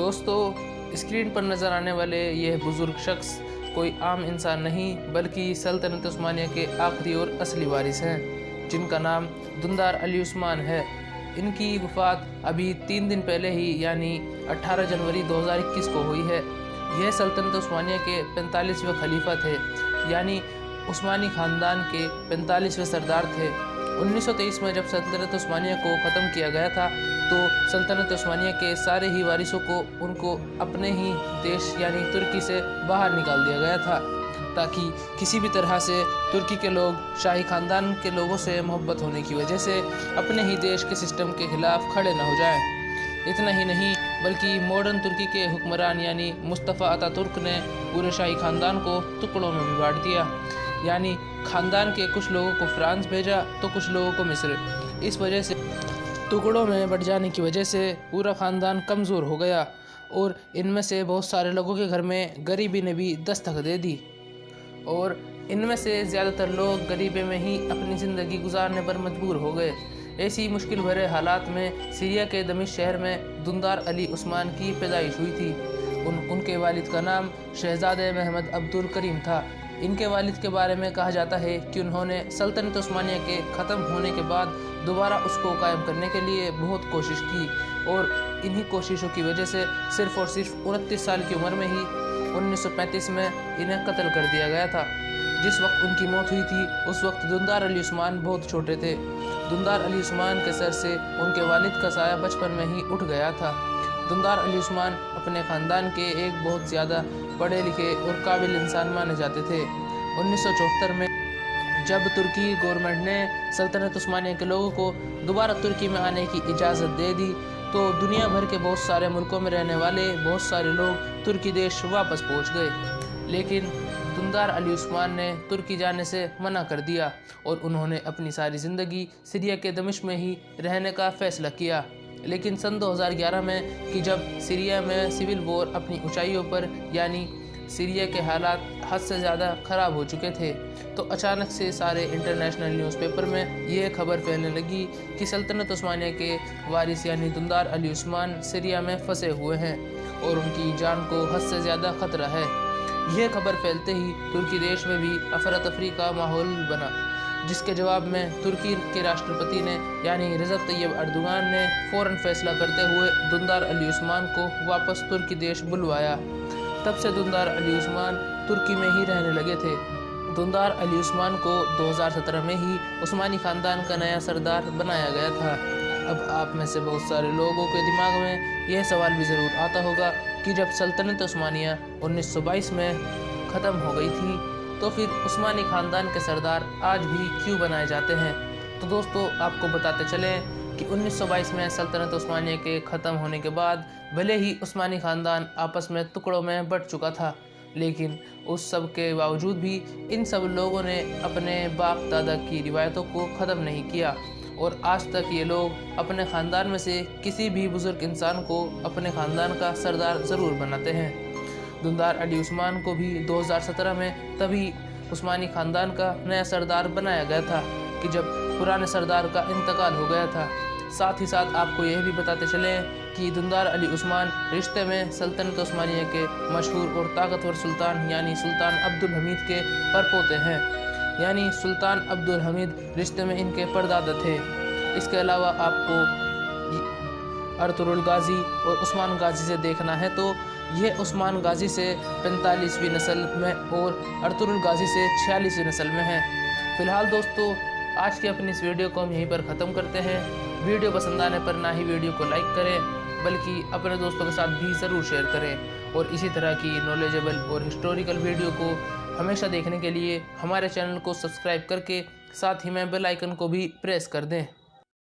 दोस्तों, स्क्रीन पर नज़र आने वाले यह बुज़ुर्ग शख्स कोई आम इंसान नहीं बल्कि सल्तनत उस्मानिया के आखिरी और असली वारिस हैं, जिनका नाम दुंदार अली उस्मान है। इनकी वफ़ात अभी 3 दिन पहले ही यानी 18 जनवरी 2021 को हुई है। यह सल्तनत उस्मानिया के 45वें खलीफा थे, यानी उस्मानी ख़ानदान के 45वें सरदार थे। 1923 में जब सल्तनत उस्मानिया को ख़त्म किया गया था तो सल्तनत उस्मानिया के सारे ही वारिसों को उनको अपने ही देश यानी तुर्की से बाहर निकाल दिया गया था, ताकि किसी भी तरह से तुर्की के लोग शाही ख़ानदान के लोगों से मोहब्बत होने की वजह से अपने ही देश के सिस्टम के ख़िलाफ़ खड़े न हो जाएं। इतना ही नहीं बल्कि मॉडर्न तुर्की के हुक्मरान यानी मुस्तफ़ा अतातुर्क ने पूरे शाही ख़ानदान को टुकड़ों में भी बांट दिया, यानी ख़ानदान के कुछ लोगों को फ्रांस भेजा तो कुछ लोगों को मिस्र। इस वजह से टुकड़ों में बट जाने की वजह से पूरा ख़ानदान कमज़ोर हो गया और इनमें से बहुत सारे लोगों के घर में गरीबी ने भी दस्तक दे दी और इनमें से ज़्यादातर लोग गरीबी में ही अपनी ज़िंदगी गुजारने पर मजबूर हो गए। ऐसी मुश्किल भरे हालात में सीरिया के दमिश्क शहर में दुंदार अली उस्मान की पैदाइश हुई थी। उनके वालिद का नाम शहज़ादे महमद अब्दुल करीम था। इनके वालिद के बारे में कहा जाता है कि उन्होंने सल्तनत उस्मानिया के ख़त्म होने के बाद दोबारा उसको कायम करने के लिए बहुत कोशिश की और इन्हीं कोशिशों की वजह से सिर्फ़ और सिर्फ 29 साल की उम्र में ही 1935 में इन्हें कत्ल कर दिया गया था। जिस वक्त उनकी मौत हुई थी उस वक्त दुंदार अली उस्मान बहुत छोटे थे। दुंदार अली उस्मान के सर से उनके वालिद का साया बचपन में ही उठ गया था। दुंदार अली उस्मान अपने ख़ानदान के एक बहुत ज़्यादा पढ़े लिखे और काबिल इंसान माने जाते थे। 1974 में जब तुर्की गवर्नमेंट ने सल्तनत उस्मानिया के लोगों को दोबारा तुर्की में आने की इजाज़त दे दी तो दुनिया भर के बहुत सारे मुल्कों में रहने वाले बहुत सारे लोग तुर्की देश वापस पहुंच गए, लेकिन दुंदार अली उस्मान ने तुर्की जाने से मना कर दिया और उन्होंने अपनी सारी ज़िंदगी सीरिया के दमिश्क में ही रहने का फ़ैसला किया। लेकिन सन 2011 में कि जब सीरिया में सिविल वॉर अपनी ऊंचाइयों पर यानी सीरिया के हालात हद से ज़्यादा ख़राब हो चुके थे तो अचानक से सारे इंटरनेशनल न्यूज़पेपर में यह खबर फैलने लगी कि सल्तनत उस्मानिया के वारिस यानी दुंदार अली उस्मान सीरिया में फंसे हुए हैं और उनकी जान को हद से ज़्यादा ख़तरा है। यह खबर फैलते ही तुर्की देश में भी अफरा तफरी का माहौल बना, जिसके जवाब में तुर्की के राष्ट्रपति ने यानी रजब तैयब अर्दोगान ने फ़ौरन फैसला करते हुए दुंदार अली उस्मान को वापस तुर्की देश बुलवाया। तब से दुंदार अली उस्मान तुर्की में ही रहने लगे थे। दुंदार अली उस्मान को 2017 में ही उस्मानी ख़ानदान का नया सरदार बनाया गया था। अब आप में से बहुत सारे लोगों के दिमाग में यह सवाल भी ज़रूर आता होगा कि जब सल्तनत उस्मानिया 1922 में ख़त्म हो गई थी तो फिर उस्मानी ख़ानदान के सरदार आज भी क्यों बनाए जाते हैं। तो दोस्तों, आपको बताते चलें कि 1922 में सल्तनत उस्मानिया के ख़त्म होने के बाद भले ही उस्मानी ख़ानदान आपस में टुकड़ों में बंट चुका था, लेकिन उस सब के बावजूद भी इन सब लोगों ने अपने बाप दादा की रिवायतों को ख़त्म नहीं किया और आज तक ये लोग अपने ख़ानदान में से किसी भी बुज़ुर्ग इंसान को अपने ख़ानदान का सरदार ज़रूर बनाते हैं। दुंदार अली उस्मान को भी 2017 में तभी उस्मानी ख़ानदान का नया सरदार बनाया गया था कि जब पुराने सरदार का इंतकाल हो गया था। साथ ही साथ आपको यह भी बताते चलें कि दुंदार अली उस्मान रिश्ते में सल्तनत उस्मानिया के मशहूर और ताकतवर सुल्तान यानी सुल्तान अब्दुल हमीद के परपोते हैं, यानी सुल्तान अब्दुल हमीद रिश्ते में इनके परदादा थे। इसके अलावा आपको अर्तुगरुल गाजी और उस्मान गाजी से देखना है तो यह उस्मान गाजी से 45वीं नस्ल में और अर्तुगरुल गाजी से 46वीं नस्ल में है। फ़िलहाल दोस्तों, आज की अपनी इस वीडियो को हम यहीं पर ख़त्म करते हैं। वीडियो पसंद आने पर ना ही वीडियो को लाइक करें बल्कि अपने दोस्तों के साथ भी ज़रूर शेयर करें और इसी तरह की नॉलेजेबल और हिस्टोरिकल वीडियो को हमेशा देखने के लिए हमारे चैनल को सब्सक्राइब करके साथ ही में बेल आइकन को भी प्रेस कर दें।